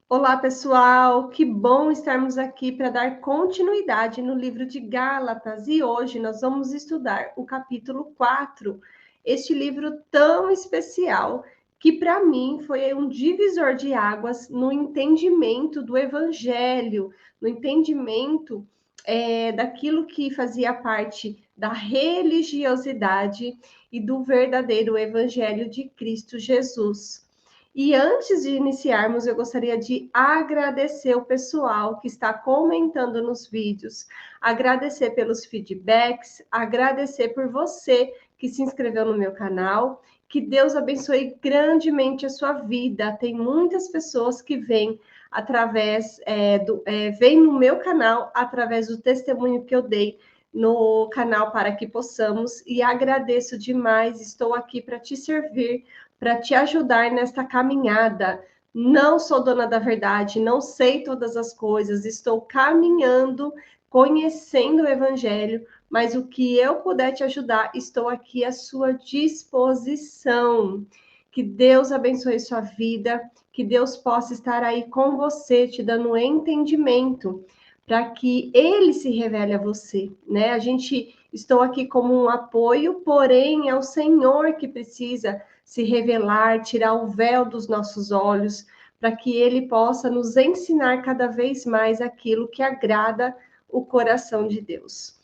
Olá, pessoal! Que bom estarmos aqui para dar continuidade no livro de Gálatas e hoje nós vamos estudar o capítulo 4, este livro tão especial que para mim foi um divisor de águas no entendimento do Evangelho, no entendimento daquilo que fazia parte da religiosidade e do verdadeiro Evangelho de Cristo Jesus. E antes de iniciarmos, eu gostaria de agradecer o pessoal que está comentando nos vídeos, agradecer pelos feedbacks, agradecer por você que se inscreveu no meu canal. Que Deus abençoe grandemente a sua vida. Tem muitas pessoas que vêm vêm no meu canal através do testemunho que eu dei no canal para que possamos, e agradeço demais. Estou aqui para te servir, para te ajudar nesta caminhada. Não sou dona da verdade, não sei todas as coisas, estou caminhando, conhecendo o Evangelho, mas o que eu puder te ajudar, estou aqui à sua disposição. Que Deus abençoe sua vida, que Deus possa estar aí com você, te dando entendimento, para que Ele se revele a você, né? Estou aqui como um apoio, porém é o Senhor que precisa se revelar, tirar o véu dos nossos olhos, para que Ele possa nos ensinar cada vez mais aquilo que agrada o coração de Deus.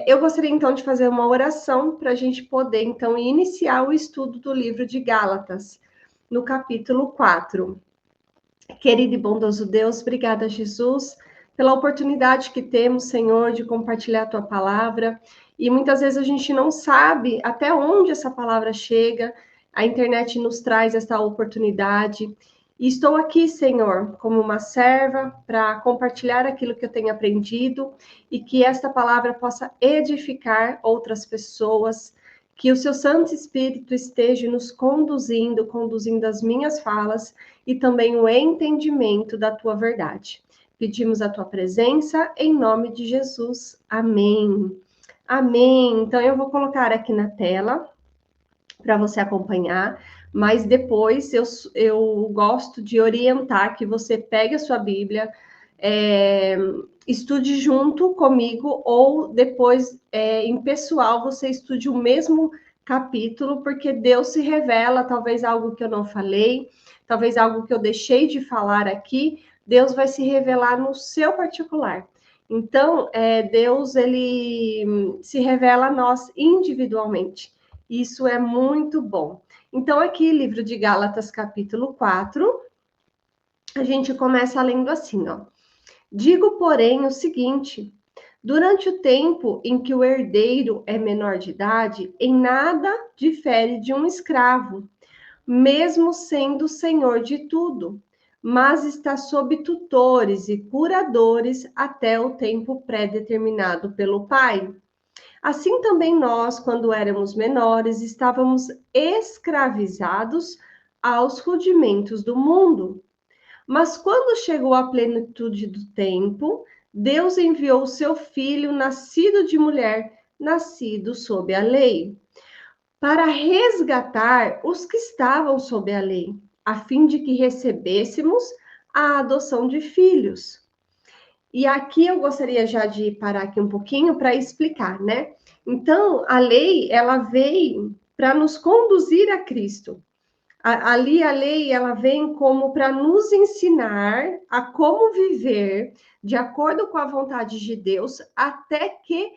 Eu gostaria então de fazer uma oração para a gente poder então iniciar o estudo do livro de Gálatas, no capítulo 4. Querido e bondoso Deus, obrigada, Jesus, pela oportunidade que temos, Senhor, de compartilhar a tua palavra. E muitas vezes a gente não sabe até onde essa palavra chega. A internet nos traz essa oportunidade. E estou aqui, Senhor, como uma serva para compartilhar aquilo que eu tenho aprendido e que esta palavra possa edificar outras pessoas. Que o seu Santo Espírito esteja nos conduzindo as minhas falas e também o entendimento da tua verdade. Pedimos a tua presença em nome de Jesus. Amém. Amém. Então eu vou colocar aqui na tela para você acompanhar, mas depois eu gosto de orientar que você pegue a sua Bíblia, estude junto comigo, ou depois, em pessoal, você estude o mesmo capítulo, porque Deus se revela, talvez algo que eu não falei, talvez algo que eu deixei de falar aqui, Deus vai se revelar no seu particular. Então, Deus, ele se revela a nós individualmente. Isso é muito bom. Então, aqui, livro de Gálatas, capítulo 4, a gente começa lendo assim, ó. Digo, porém, o seguinte: durante o tempo em que o herdeiro é menor de idade, em nada difere de um escravo, mesmo sendo senhor de tudo, mas está sob tutores e curadores até o tempo pré-determinado pelo Pai. Assim também nós, quando éramos menores, estávamos escravizados aos rudimentos do mundo. Mas quando chegou a plenitude do tempo, Deus enviou o seu filho, nascido de mulher, nascido sob a lei, para resgatar os que estavam sob a lei, a fim de que recebêssemos a adoção de filhos. E aqui eu gostaria já de parar aqui um pouquinho para explicar, né? Então, a lei, ela veio para nos conduzir a Cristo. Ali a lei, ela vem como para nos ensinar a como viver de acordo com a vontade de Deus, até que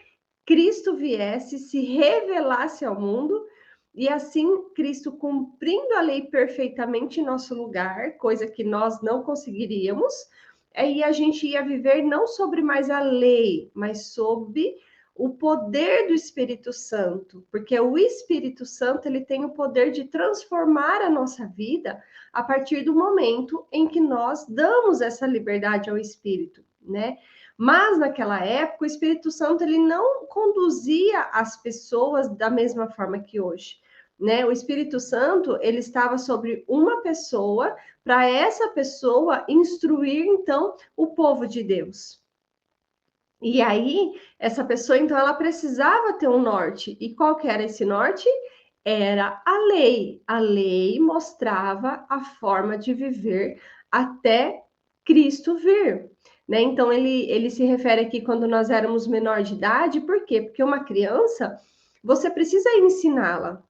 Cristo viesse, se revelasse ao mundo, e assim Cristo cumprindo a lei perfeitamente em nosso lugar, coisa que nós não conseguiríamos, aí a gente ia viver não sobre mais a lei, mas sobre o poder do Espírito Santo, porque o Espírito Santo, ele tem o poder de transformar a nossa vida a partir do momento em que nós damos essa liberdade ao Espírito, né? Mas naquela época o Espírito Santo, ele não conduzia as pessoas da mesma forma que hoje, né? O Espírito Santo, ele estava sobre uma pessoa, para essa pessoa instruir então o povo de Deus. E aí, essa pessoa, então, ela precisava ter um norte. E qual que era esse norte? Era a lei. A lei mostrava a forma de viver até Cristo vir, né? Então, ele se refere aqui quando nós éramos menor de idade, por quê? Porque uma criança, você precisa ensiná-la,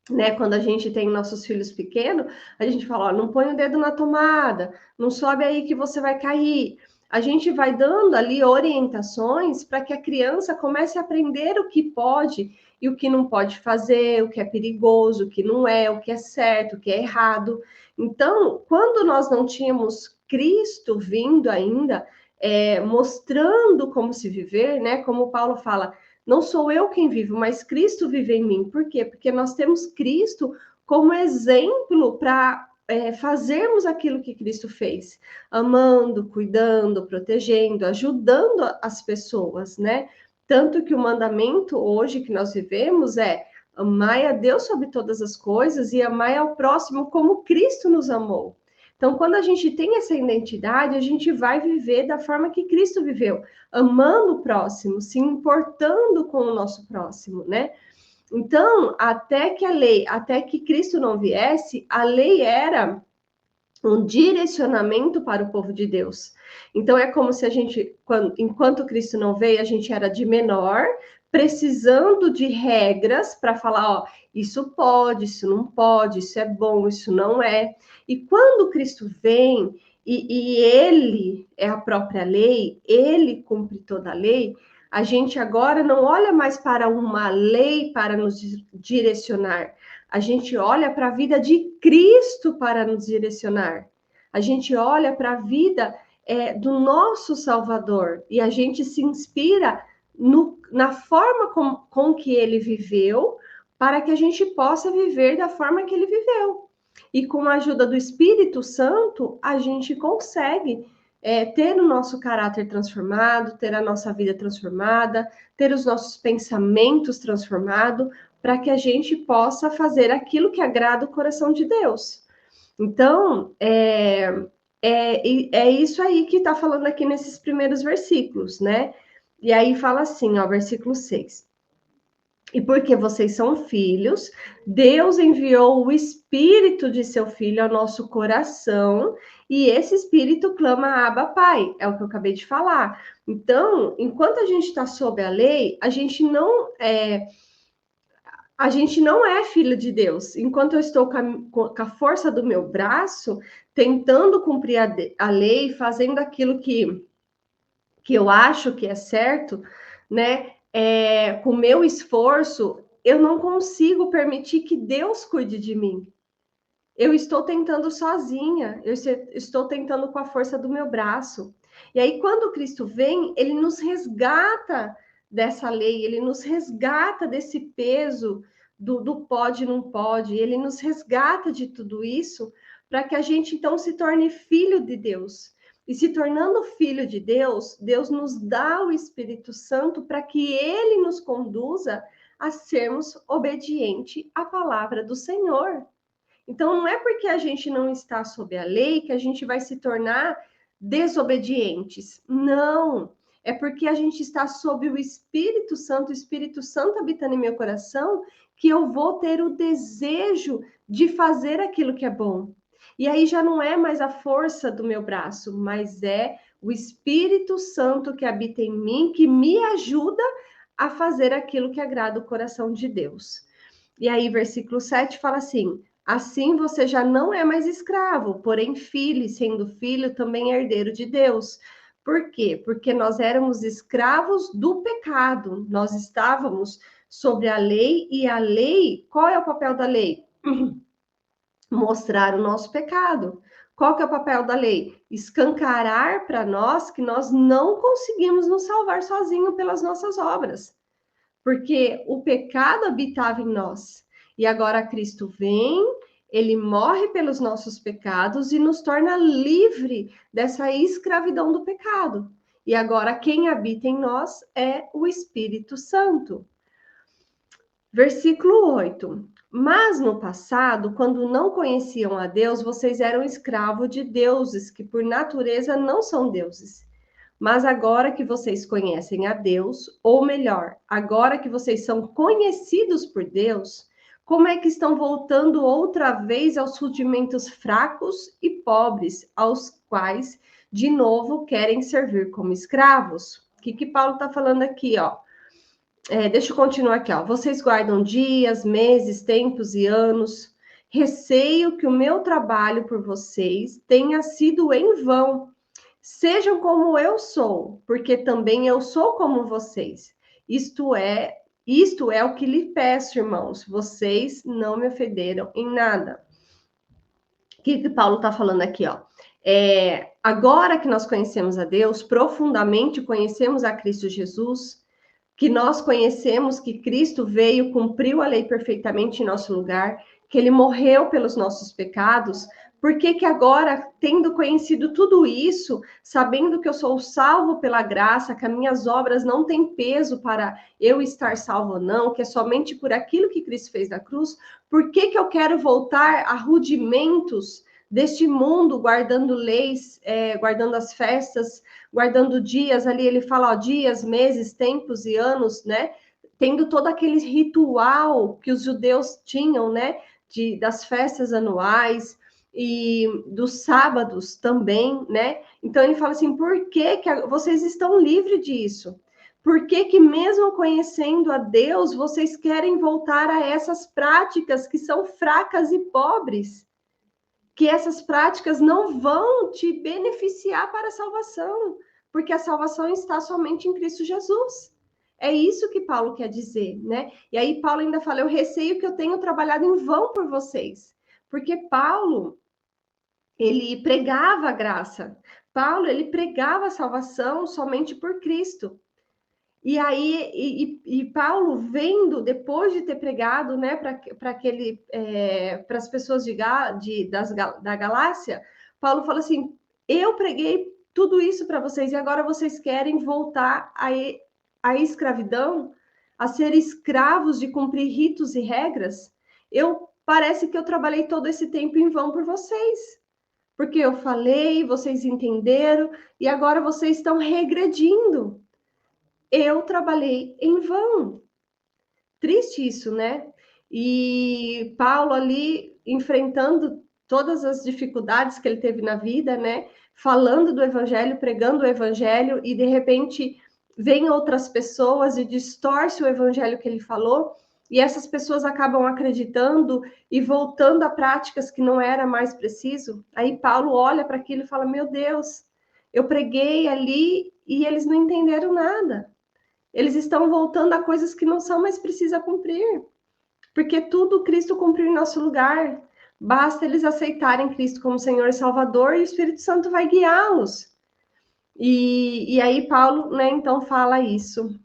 né? Quando a gente tem nossos filhos pequenos, a gente fala, ó, não põe o dedo na tomada, não sobe aí que você vai cair. A gente vai dando ali orientações para que a criança comece a aprender o que pode e o que não pode fazer, o que é perigoso, o que não é, o que é certo, o que é errado. Então, quando nós não tínhamos Cristo vindo ainda, mostrando como se viver, né? Como Paulo fala, não sou eu quem vivo, mas Cristo vive em mim. Por quê? Porque nós temos Cristo como exemplo para fazermos aquilo que Cristo fez, amando, cuidando, protegendo, ajudando as pessoas, né? Tanto que o mandamento hoje que nós vivemos é amai a Deus sobre todas as coisas e amai ao próximo como Cristo nos amou. Então, quando a gente tem essa identidade, a gente vai viver da forma que Cristo viveu, amando o próximo, se importando com o nosso próximo, né? Então, até que Cristo não viesse, a lei era um direcionamento para o povo de Deus. Então, é como se a gente, enquanto Cristo não veio, a gente era de menor, precisando de regras para falar, ó, isso pode, isso não pode, isso é bom, isso não é. E quando Cristo vem e ele é a própria lei, ele cumpre toda a lei, a gente agora não olha mais para uma lei para nos direcionar. A gente olha para a vida de Cristo para nos direcionar. A gente olha para a vida do nosso Salvador e a gente se inspira na forma com que ele viveu para que a gente possa viver da forma que ele viveu. E com a ajuda do Espírito Santo, a gente consegue ter o nosso caráter transformado, ter a nossa vida transformada, ter os nossos pensamentos transformados, para que a gente possa fazer aquilo que agrada o coração de Deus. Então, é isso aí que está falando aqui nesses primeiros versículos, né? E aí fala assim, ó, versículo 6. E porque vocês são filhos, Deus enviou o Espírito de seu Filho ao nosso coração, e esse Espírito clama Abba, Pai. É o que eu acabei de falar. Então, enquanto a gente está sob a lei, a gente não é filho de Deus. Enquanto eu estou com a força do meu braço, tentando cumprir a lei, fazendo aquilo que eu acho que é certo, né? Com o meu esforço, eu não consigo permitir que Deus cuide de mim. Eu estou tentando sozinha, eu estou tentando com a força do meu braço. E aí, quando Cristo vem, ele nos resgata dessa lei, ele nos resgata desse peso do pode, não pode, ele nos resgata de tudo isso para que a gente então se torne filho de Deus. E se tornando filho de Deus, Deus nos dá o Espírito Santo para que ele nos conduza a sermos obedientes à palavra do Senhor. Então, não é porque a gente não está sob a lei que a gente vai se tornar desobedientes. Não. É porque a gente está sob o Espírito Santo habitando em meu coração, que eu vou ter o desejo de fazer aquilo que é bom. E aí já não é mais a força do meu braço, mas é o Espírito Santo que habita em mim, que me ajuda a fazer aquilo que agrada o coração de Deus. E aí, versículo 7 fala assim: assim você já não é mais escravo, porém filho, e sendo filho também herdeiro de Deus. Por quê? Porque nós éramos escravos do pecado, nós estávamos sobre a lei, e a lei, qual é o papel da lei? Mostrar o nosso pecado. Qual que é o papel da lei? Escancarar para nós que nós não conseguimos nos salvar sozinho pelas nossas obras, porque o pecado habitava em nós. E agora Cristo vem, ele morre pelos nossos pecados e nos torna livre dessa escravidão do pecado. E agora quem habita em nós é o Espírito Santo. Versículo 8. Mas no passado, quando não conheciam a Deus, vocês eram escravos de deuses que por natureza não são deuses. Mas agora que vocês conhecem a Deus, ou melhor, agora que vocês são conhecidos por Deus, Como é que estão voltando outra vez aos rudimentos fracos e pobres, aos quais, de novo, querem servir como escravos? O que Paulo está falando aqui, ó? Deixa eu continuar aqui, ó. Vocês guardam dias, meses, tempos e anos. Receio que o meu trabalho por vocês tenha sido em vão. Sejam como eu sou, porque também eu sou como vocês. Isto é o que lhe peço, irmãos. Vocês não me ofenderam em nada. O que Paulo está falando aqui, ó? Agora que nós conhecemos a Deus, profundamente conhecemos a Cristo Jesus, que nós conhecemos que Cristo veio, cumpriu a lei perfeitamente em nosso lugar, que ele morreu pelos nossos pecados, por que agora, tendo conhecido tudo isso, sabendo que eu sou salvo pela graça, que as minhas obras não têm peso para eu estar salvo ou não, que é somente por aquilo que Cristo fez na cruz, por que eu quero voltar a rudimentos deste mundo, guardando leis, guardando as festas, guardando dias ali, ele fala, ó, dias, meses, tempos e anos, né? Tendo todo aquele ritual que os judeus tinham, né? Das festas anuais e dos sábados também, né? Então ele fala assim, por que vocês estão livres disso? Por que mesmo conhecendo a Deus, vocês querem voltar a essas práticas que são fracas e pobres? Que essas práticas não vão te beneficiar para a salvação, porque a salvação está somente em Cristo Jesus. É isso que Paulo quer dizer, né? E aí Paulo ainda fala, eu receio que eu tenho trabalhado em vão por vocês, porque Paulo, ele pregava a graça. Paulo, ele pregava a salvação somente por Cristo. E aí, Paulo, vendo, depois de ter pregado, né, para as pessoas da Galácia, Paulo fala assim: eu preguei tudo isso para vocês e agora vocês querem voltar à escravidão, a ser escravos de cumprir ritos e regras? Parece que eu trabalhei todo esse tempo em vão por vocês, porque eu falei, vocês entenderam e agora vocês estão regredindo. Eu trabalhei em vão. Triste isso, né? E Paulo ali enfrentando todas as dificuldades que ele teve na vida, né? Falando do evangelho, pregando o evangelho, e de repente vem outras pessoas e distorce o evangelho que ele falou, e essas pessoas acabam acreditando e voltando a práticas que não era mais preciso. Aí Paulo olha para aquilo e fala: meu Deus, eu preguei ali e eles não entenderam nada. Eles estão voltando a coisas que não são mais precisas cumprir, porque tudo Cristo cumpriu em nosso lugar. Basta eles aceitarem Cristo como Senhor e Salvador e o Espírito Santo vai guiá-los. E aí Paulo, né, então fala isso.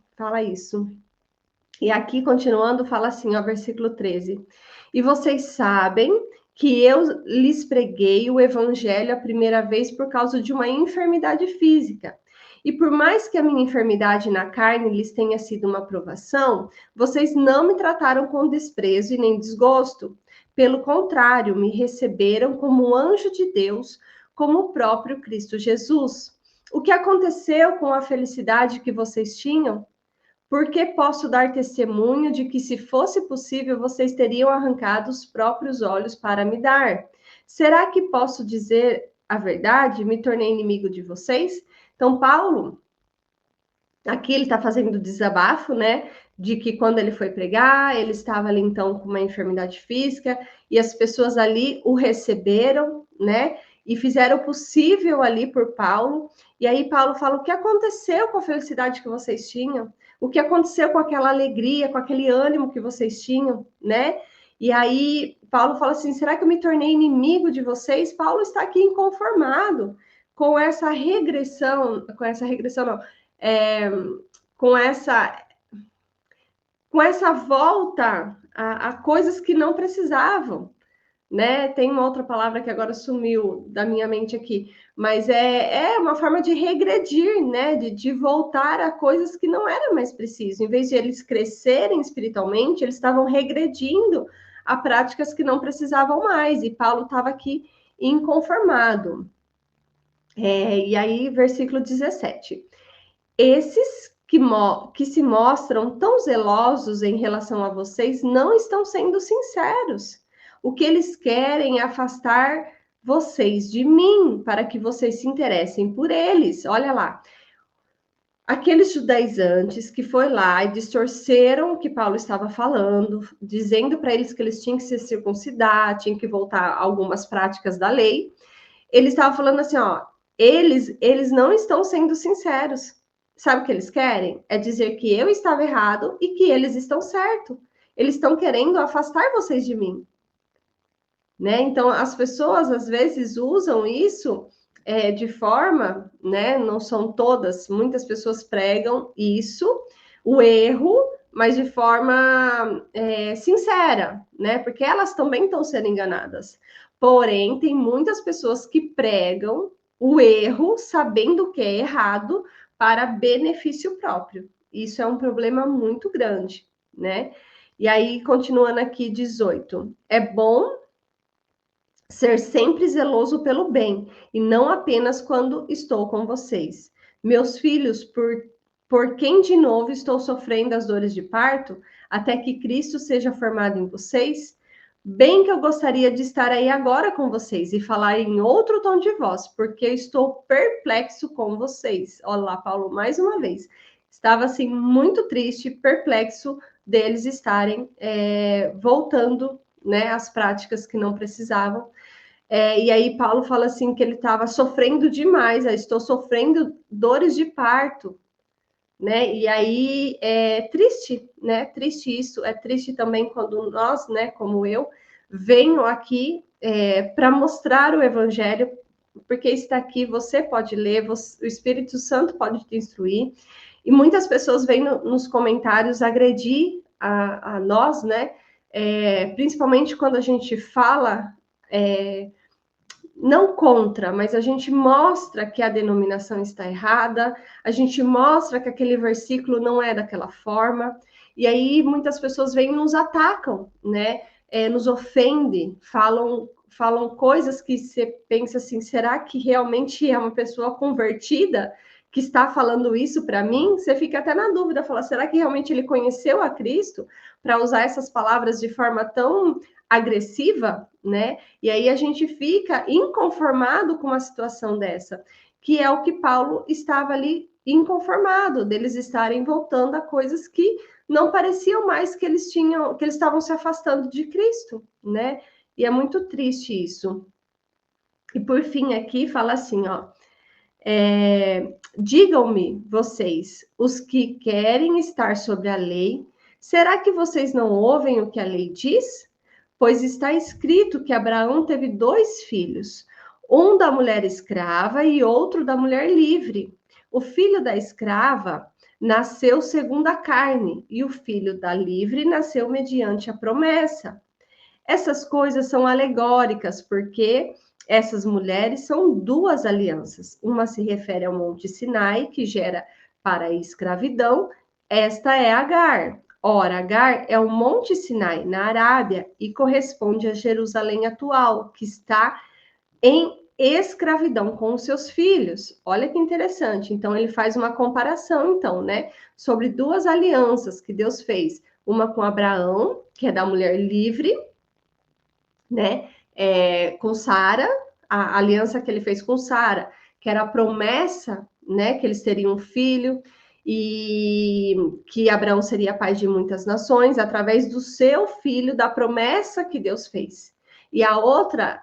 E aqui, continuando, fala assim, ó, versículo 13. E vocês sabem que eu lhes preguei o evangelho a primeira vez por causa de uma enfermidade física. E por mais que a minha enfermidade na carne lhes tenha sido uma provação, vocês não me trataram com desprezo e nem desgosto. Pelo contrário, me receberam como um anjo de Deus, como o próprio Cristo Jesus. O que aconteceu com a felicidade que vocês tinham? Porque posso dar testemunho de que, se fosse possível, vocês teriam arrancado os próprios olhos para me dar. Será que posso dizer a verdade? Me tornei inimigo de vocês? Então, Paulo, aqui ele está fazendo desabafo, né? De que quando ele foi pregar, ele estava ali então com uma enfermidade física e as pessoas ali o receberam, né? E fizeram o possível ali por Paulo. E aí Paulo fala: o que aconteceu com a felicidade que vocês tinham? O que aconteceu com aquela alegria, com aquele ânimo que vocês tinham, né? E aí Paulo fala assim: será que eu me tornei inimigo de vocês? Paulo está aqui inconformado com essa regressão não, é, com essa volta a coisas que não precisavam, né? Tem uma outra palavra que agora sumiu da minha mente aqui, mas é uma forma de regredir, né? De voltar a coisas que não era mais preciso. Em vez de eles crescerem espiritualmente, eles estavam regredindo a práticas que não precisavam mais. E Paulo estava aqui inconformado. E aí, versículo 17. Esses que se mostram tão zelosos em relação a vocês não estão sendo sinceros. O que eles querem é afastar vocês de mim, para que vocês se interessem por eles. Olha lá, aqueles judaizantes que foi lá e distorceram o que Paulo estava falando, dizendo para eles que eles tinham que se circuncidar, tinham que voltar a algumas práticas da lei. Ele estava falando assim, ó, eles não estão sendo sinceros. Sabe o que eles querem? É dizer que eu estava errado e que eles estão certo. Eles estão querendo afastar vocês de mim, né? Então, as pessoas às vezes usam isso de forma, né? Não são todas, muitas pessoas pregam isso, o erro, mas de forma sincera, né? Porque elas também estão sendo enganadas. Porém, tem muitas pessoas que pregam o erro, sabendo que é errado, para benefício próprio. Isso é um problema muito grande, né? E aí, continuando aqui, 18. É bom ser sempre zeloso pelo bem, e não apenas quando estou com vocês. Meus filhos, por quem de novo estou sofrendo as dores de parto, até que Cristo seja formado em vocês, bem que eu gostaria de estar aí agora com vocês e falar em outro tom de voz, porque eu estou perplexo com vocês. Olha lá, Paulo, mais uma vez. Estava assim muito triste, perplexo deles estarem voltando, né, às práticas que não precisavam. E aí Paulo fala assim que ele estava sofrendo demais, estou sofrendo dores de parto, né? E aí é triste, né? Triste isso, é triste também quando nós, né, como eu, venho aqui para mostrar o evangelho, porque está aqui, você pode ler, o Espírito Santo pode te instruir, e muitas pessoas vêm nos comentários agredir a nós, né? Principalmente quando a gente fala não contra, mas a gente mostra que a denominação está errada, a gente mostra que aquele versículo não é daquela forma, e aí muitas pessoas vêm e nos atacam, né? Nos ofendem, falam coisas que você pensa assim, será que realmente é uma pessoa convertida que está falando isso para mim? Você fica até na dúvida, fala, será que realmente ele conheceu a Cristo para usar essas palavras de forma tão agressiva, né? E aí a gente fica inconformado com uma situação dessa, que é o que Paulo estava ali inconformado, deles estarem voltando a coisas que não pareciam mais que eles tinham, que eles estavam se afastando de Cristo, né? E é muito triste isso. E por fim aqui fala assim, ó, digam-me vocês, os que querem estar sobre a lei, será que vocês não ouvem o que a lei diz? Pois está escrito que Abraão teve 2 filhos, um da mulher escrava e outro da mulher livre. O filho da escrava nasceu segundo a carne, e o filho da livre nasceu mediante a promessa. Essas coisas são alegóricas, porque essas mulheres são 2 alianças. Uma se refere ao Monte Sinai, que gera para a escravidão, esta é Agar. Ora, Agar é o Monte Sinai, na Arábia, e corresponde a Jerusalém atual, que está em escravidão com os seus filhos. Olha que interessante. Então, ele faz uma comparação, então, né, sobre 2 alianças que Deus fez. Uma com Abraão, que é da mulher livre, né, com Sara, a aliança que ele fez com Sara, que era a promessa, né, que eles teriam um filho, e que Abraão seria pai de muitas nações, através do seu filho, da promessa que Deus fez. E a outra,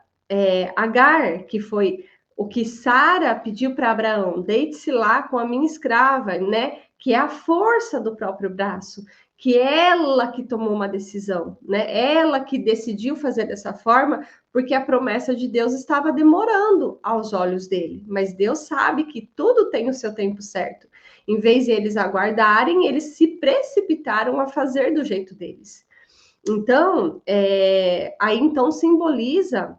Agar, que foi o que Sara pediu para Abraão, deite-se lá com a minha escrava, né? Que é a força do próprio braço, que ela que tomou uma decisão, né? Ela que decidiu fazer dessa forma, porque a promessa de Deus estava demorando aos olhos dele. Mas Deus sabe que tudo tem o seu tempo certo. Em vez de eles aguardarem, eles se precipitaram a fazer do jeito deles. Então, aí então simboliza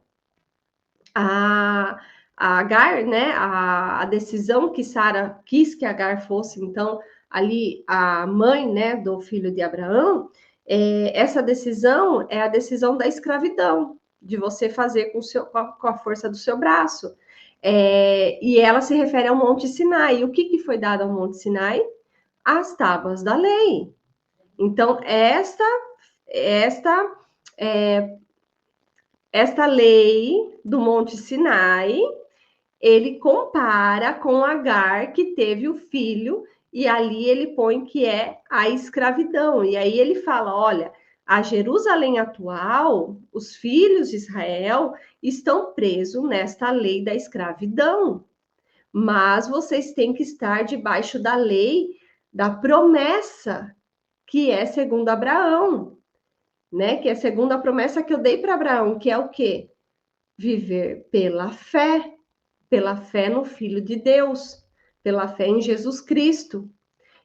a Agar, né? A decisão que Sara quis que Agar fosse, então, ali a mãe, né, do filho de Abraão, essa decisão é a decisão da escravidão, de você fazer com a força do seu braço. E ela se refere ao Monte Sinai. E o que foi dado ao Monte Sinai? as tábuas da lei. Então, esta lei do Monte Sinai, ele compara com Agar, que teve o filho, e ali ele põe que é a escravidão. E aí ele fala: olha, a Jerusalém atual, os filhos de Israel estão presos nesta lei da escravidão. Mas vocês têm que estar debaixo da lei da promessa, que é segundo Abraão, né? Que é segundo a promessa que eu dei para Abraão, que é o quê? Viver pela fé no Filho de Deus, pela fé em Jesus Cristo,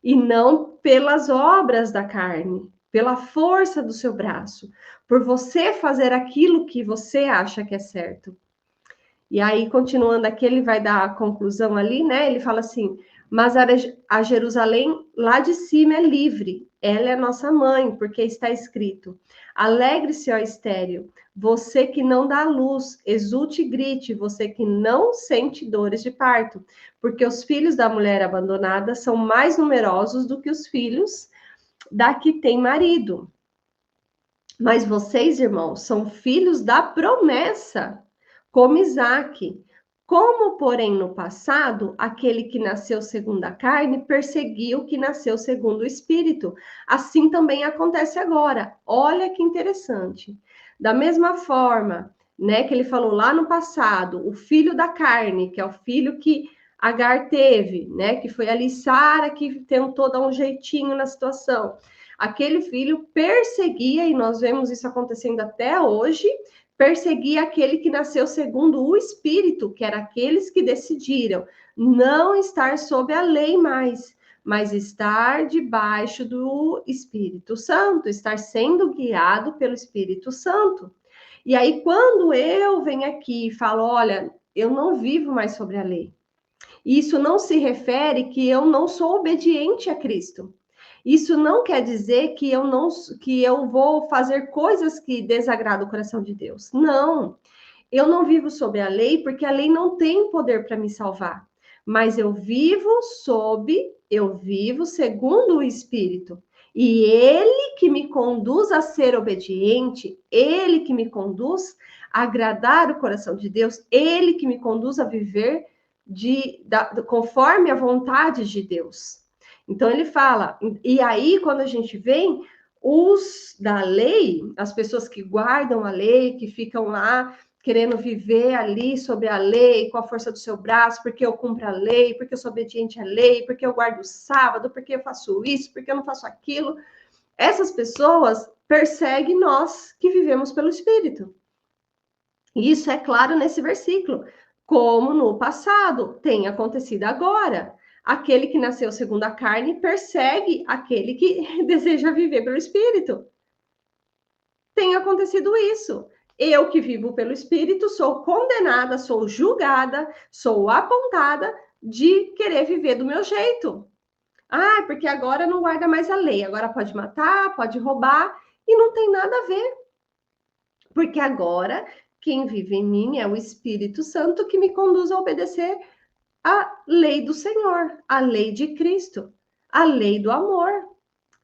e não pelas obras da carne, pela força do seu braço, por você fazer aquilo que você acha que é certo. E aí, continuando aqui, ele vai dar a conclusão ali, né? Ele fala assim: mas a Jerusalém lá de cima é livre, ela é nossa mãe, porque está escrito: alegre-se, ó estéril, você que não dá luz, exulte e grite, você que não sente dores de parto, porque os filhos da mulher abandonada são mais numerosos do que os filhos da que tem marido. Mas vocês, irmãos, são filhos da promessa, como Isaque. Como, porém, no passado, aquele que nasceu segundo a carne perseguiu o que nasceu segundo o Espírito. Assim também acontece agora. Olha que interessante. Da mesma forma, né, que ele falou lá no passado, o filho da carne, que é o filho que Agar teve, né, que foi ali Sara que tentou dar um jeitinho na situação. Aquele filho perseguia, e nós vemos isso acontecendo até hoje, perseguia aquele que nasceu segundo o Espírito, que era aqueles que decidiram não estar sob a lei mais, mas estar debaixo do Espírito Santo, estar sendo guiado pelo Espírito Santo. E aí, quando eu venho aqui e falo, olha, eu não vivo mais sobre a lei, isso não se refere que eu não sou obediente a Cristo. Isso não quer dizer que eu vou fazer coisas que desagradam o coração de Deus. Não. Eu não vivo sob a lei porque a lei não tem poder para me salvar. Mas eu vivo segundo o Espírito. E ele que me conduz a ser obediente, ele que me conduz a agradar o coração de Deus, ele que me conduz a viver conforme a vontade de Deus. Então ele fala, e aí quando a gente vem, os da lei, as pessoas que guardam a lei, que ficam lá querendo viver ali sob a lei, com a força do seu braço, porque eu cumpro a lei, porque eu sou obediente à lei, porque eu guardo o sábado, porque eu faço isso, porque eu não faço aquilo. Essas pessoas perseguem nós que vivemos pelo Espírito. Isso é claro nesse versículo, como no passado, tem acontecido agora. Aquele que nasceu segundo a carne persegue aquele que deseja viver pelo Espírito. Tem acontecido isso. Eu que vivo pelo Espírito sou condenada, sou julgada, sou apontada de querer viver do meu jeito. Ah, porque agora não guarda mais a lei, agora pode matar, pode roubar, e não tem nada a ver. Porque agora quem vive em mim é o Espírito Santo que me conduz a obedecer a lei do Senhor, a lei de Cristo, a lei do amor,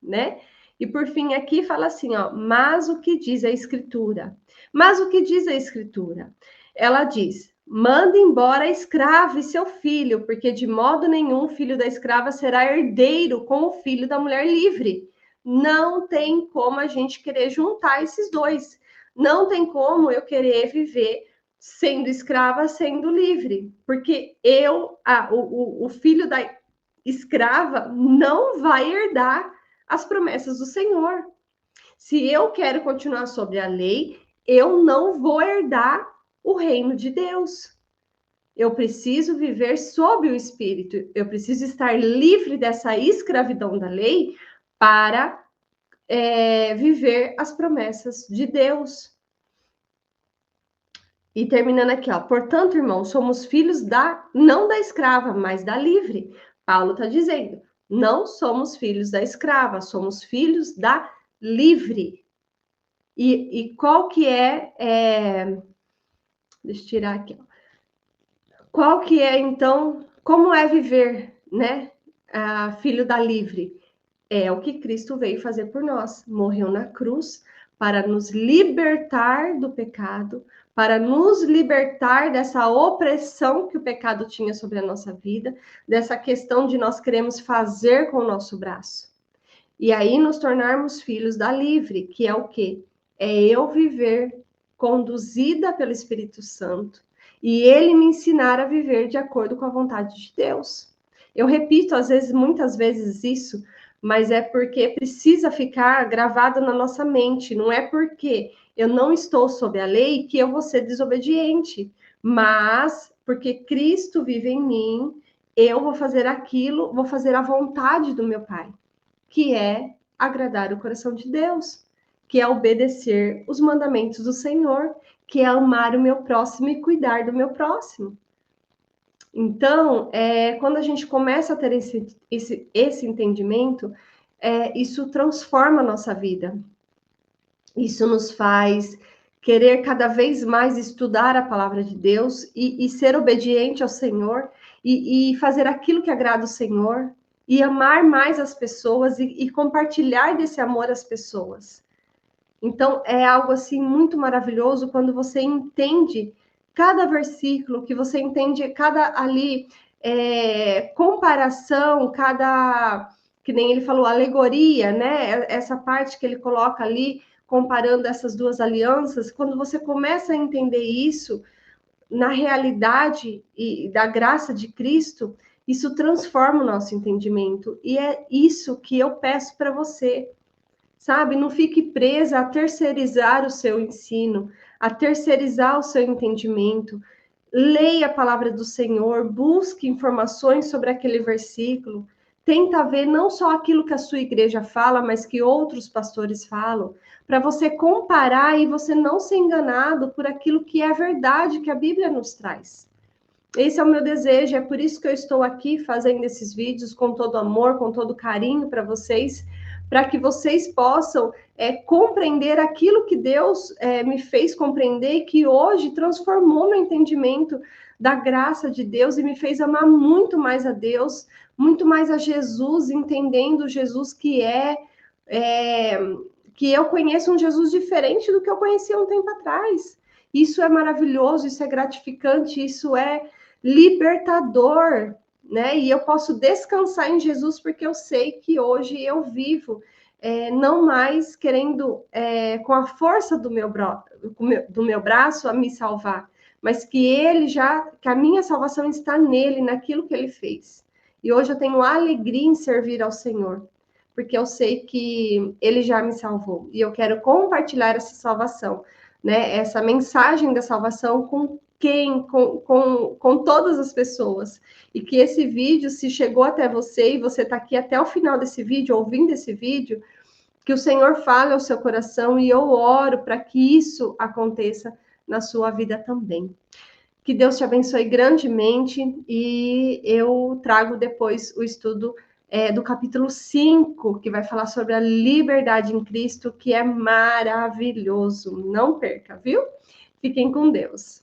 né? E por fim aqui fala assim, ó, mas o que diz a Escritura? Mas o que diz a Escritura? Ela diz: manda embora a escrava e seu filho, porque de modo nenhum o filho da escrava será herdeiro com o filho da mulher livre. Não tem como a gente querer juntar esses dois. Não tem como eu querer viver sendo escrava, sendo livre, porque o filho da escrava não vai herdar as promessas do Senhor. Se eu quero continuar sobre a lei, eu não vou herdar o reino de Deus. Eu preciso viver sob o Espírito, eu preciso estar livre dessa escravidão da lei para viver as promessas de Deus. E terminando aqui, ó. Portanto, irmãos, somos filhos não da escrava, mas da livre. Paulo está dizendo, não somos filhos da escrava, somos filhos da livre. E qual que deixa eu tirar aqui, ó. Qual que é, então, como é viver, né? filho da livre. É o que Cristo veio fazer por nós. Morreu na cruz para nos libertar do pecado, para nos libertar dessa opressão que o pecado tinha sobre a nossa vida, dessa questão de nós queremos fazer com o nosso braço. E aí nos tornarmos filhos da livre, que é o quê? É eu viver conduzida pelo Espírito Santo e ele me ensinar a viver de acordo com a vontade de Deus. Eu repito, às vezes, muitas vezes isso, mas é porque precisa ficar gravado na nossa mente. Não é porque eu não estou sob a lei que eu vou ser desobediente, mas porque Cristo vive em mim, eu vou fazer aquilo, vou fazer a vontade do meu Pai, que é agradar o coração de Deus, que é obedecer os mandamentos do Senhor, que é amar o meu próximo e cuidar do meu próximo. Então, quando a gente começa a ter esse entendimento, isso transforma a nossa vida. Isso nos faz querer cada vez mais estudar a palavra de Deus e ser obediente ao Senhor e fazer aquilo que agrada o Senhor e amar mais as pessoas e compartilhar desse amor às pessoas. Então, é algo assim muito maravilhoso quando você entende cada versículo, que você entende cada ali comparação, cada, que nem ele falou, alegoria, né? Essa parte que ele coloca ali, comparando essas duas alianças, quando você começa a entender isso na realidade e da graça de Cristo, isso transforma o nosso entendimento. E é isso que eu peço para você, sabe? Não fique presa a terceirizar o seu ensino, a terceirizar o seu entendimento. Leia a palavra do Senhor, busque informações sobre aquele versículo. Tenta ver não só aquilo que a sua igreja fala, mas que outros pastores falam, para você comparar e você não ser enganado por aquilo que é a verdade que a Bíblia nos traz. Esse é o meu desejo, é por isso que eu estou aqui fazendo esses vídeos com todo amor, com todo carinho para que vocês possam compreender aquilo que Deus me fez compreender e que hoje transformou meu entendimento da graça de Deus e me fez amar muito mais a Deus, muito mais a Jesus, entendendo Jesus que eu conheço um Jesus diferente do que eu conhecia um tempo atrás. Isso é maravilhoso, isso é gratificante, isso é libertador, né? E eu posso descansar em Jesus porque eu sei que hoje eu vivo não mais querendo com a força do meu braço a me salvar, mas que a minha salvação está nele, naquilo que ele fez. E hoje eu tenho alegria em servir ao Senhor, porque eu sei que ele já me salvou e eu quero compartilhar essa salvação, né? Essa mensagem da salvação com todas as pessoas. E que esse vídeo, se chegou até você e você está aqui até o final desse vídeo, ouvindo esse vídeo, que o Senhor fale ao seu coração e eu oro para que isso aconteça na sua vida também. Que Deus te abençoe grandemente e eu trago depois o estudo do capítulo 5, que vai falar sobre a liberdade em Cristo, que é maravilhoso. Não perca, viu? Fiquem com Deus.